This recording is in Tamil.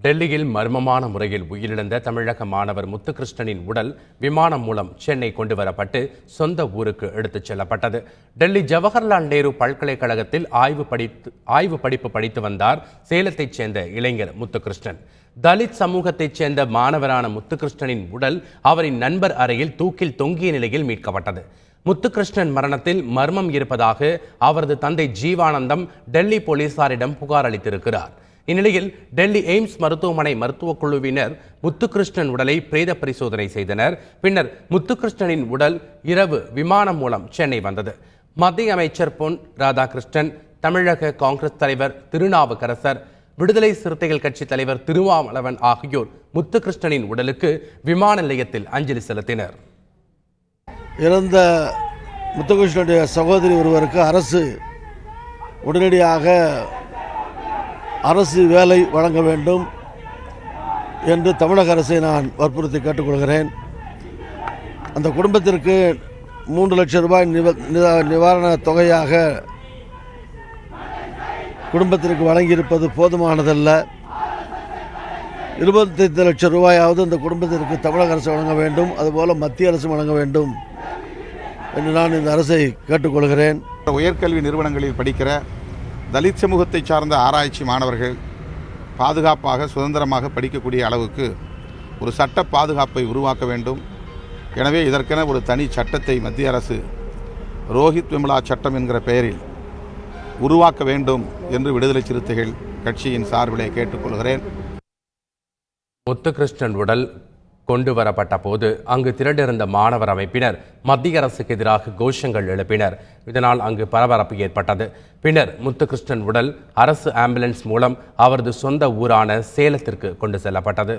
டெல்லியில் மர்மமான முறையில் உயிரிழந்த தமிழக மாணவர் முத்துகிருஷ்ணனின் உடல் விமானம் மூலம் சென்னை கொண்டுவரப்பட்டு சொந்த ஊருக்கு எடுத்துச் செல்லப்பட்டது. டெல்லி ஜவஹர்லால் நேரு பல்கலைக்கழகத்தில் ஆய்வு படிப்பு படித்து வந்தார் சேலத்தைச் சேர்ந்த இளைஞர் முத்துகிருஷ்ணன். தலித் சமூகத்தைச் சேர்ந்த மாணவரான முத்துகிருஷ்ணனின் உடல் அவரின் நண்பர் அறையில் தூக்கில் தொங்கிய நிலையில் மீட்கப்பட்டது. முத்துகிருஷ்ணன் மரணத்தில் மர்மம் இருப்பதாக அவரது தந்தை ஜீவானந்தம் டெல்லி போலீசாரிடம் புகார் அளித்திருக்கிறார். இந்நிலையில் டெல்லி எய்ம்ஸ் மருத்துவமனை மருத்துவக் குழுவினர் முத்துகிருஷ்ணன் உடலை பிரேத பரிசோதனை செய்தனர். பின்னர் முத்துகிருஷ்ணனின் உடல் இரவு விமானம் மூலம் சென்னை வந்தது. மத்திய அமைச்சர் பொன் ராதாகிருஷ்ணன், தமிழக காங்கிரஸ் தலைவர் திருநாவுக்கரசர், விடுதலை சிறுத்தைகள் கட்சி தலைவர் திருமாவளவன் ஆகியோர் முத்துகிருஷ்ணனின் உடலுக்கு விமான நிலையத்தில் அஞ்சலி செலுத்தினர். இறந்த முத்துகிருஷ்ணனுடைய சகோதரி ஒருவருக்கு அரசு உடனடியாக அரசு வேலை வழங்க வேண்டும் என்று தமிழக அரசை நான் வற்புறுத்தி கேட்டுக்கொள்கிறேன். அந்த குடும்பத்திற்கு 3 லட்சம் ரூபாய் நிவாரண தொகையாக குடும்பத்திற்கு வழங்கியிருப்பது போதுமானதல்ல. 25 லட்சம் ரூபாயாவது அந்த குடும்பத்திற்கு தமிழக அரசு வழங்க வேண்டும், அதுபோல மத்திய அரசு வழங்க வேண்டும் என்று நான் இந்த அரசை கேட்டுக்கொள்கிறேன். உயர்கல்வி நிறுவனங்களில் படிக்கிற தலித் சமூகத்தை சார்ந்த ஆராய்ச்சி மாணவர்கள் பாதுகாப்பாக சுதந்திரமாக படிக்கக்கூடிய அளவுக்கு ஒரு சட்ட பாதுகாப்பை உருவாக்க வேண்டும். எனவே இதற்கென ஒரு தனி சட்டத்தை மத்திய அரசு ரோஹித் விமலா சட்டம் என்கிற பெயரில் உருவாக்க வேண்டும் என்று விடுதலை சிறுத்தைகள் கட்சியின் சார்பிலே கேட்டுக்கொள்கிறேன். முத்துகிருஷ்ணன் உடல் கொண்டு வரப்பட்ட போது அங்கு திரண்டிருந்த மாணவர் அமைப்பினர் மத்திய அரசுக்கு எதிராக கோஷங்கள் எழுப்பினர். இதனால் அங்கு பரபரப்பு ஏற்பட்டது. பின்னர் முத்துகிருஷ்ணன் உடல் அரசு ஆம்புலன்ஸ் மூலம் அவரது சொந்த ஊரான சேலத்திற்கு கொண்டு செல்லப்பட்டது.